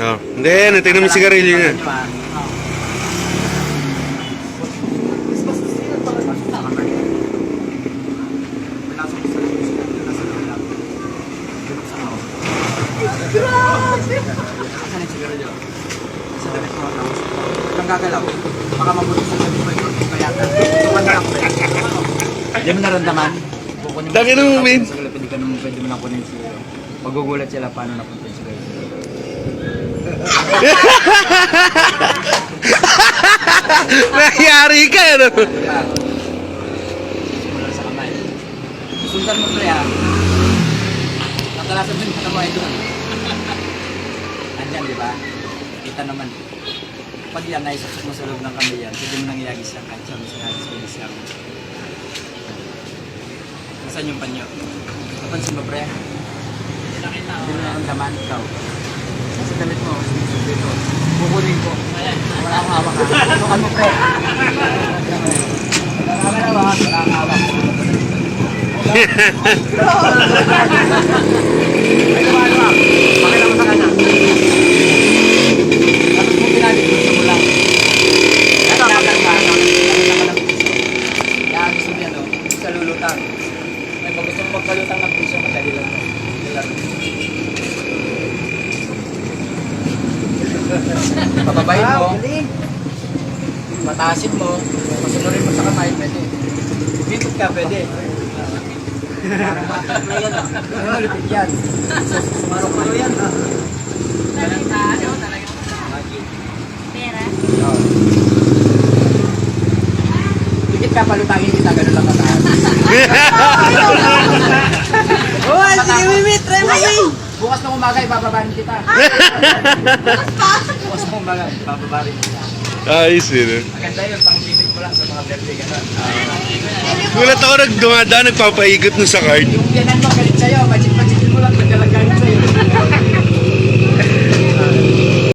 Oh. Hindi, natignan mo yung sigarilyo niya. Ang gagalaw, baka mabuti sa sabi ko ito, kaya hindi mo naramdaman? Dangin mo, Min. Pwede mo lang kunin sila. Magugulat sila paano napunta yung sila. Nangyari ka, ano? Mula sa kamay. Sundan mo pre ha. Nakalasan mo yung kamay doon. Andyan, di ba? Kita naman. Pag yan, naisasok mo sa loob ng kamay yan, pwede mo nang iagis lang kahit siya mo sa hagis ko isang. Nasaan yung panyo? Napansin mo, pre? Hindi mo naramdaman ikaw. Sa damit mo, dito. Kukunin ko. Wala akong hawak ha. Tukan mo, pre. Wala akong hawak. Ay, lumaluwag. Pakilang mo sa kanya. Tapos mo pinagin mo sa mulang. Ito, kapag ka. Kaya gusto mo yan, sa lulutang. Ay, pag gusto mo magpalutang ng piso, madali lang. Pababayin mo. Mataasin mo. Masunurin mo sa kamay, pwede. Bipot ka, pwede. Parang matak na yan. Ano, lipit yan. Sumarok mo yan. Pera? Dikit ka, palutangin kita, gano'n lang kataas. Oh, sige, Mimi, try mo, Mimi. Bukas ng umaga, ibababarin kita. Bukas ng umaga, ibababarin kita. Ayos yun. Maganda yun, pang-bibig mo lang sa mga birthday gano'n. Gulat ako nagdumadaan, nagpapaikot nun sa card. Yung biyanan mo, galit sa'yo, magic-magic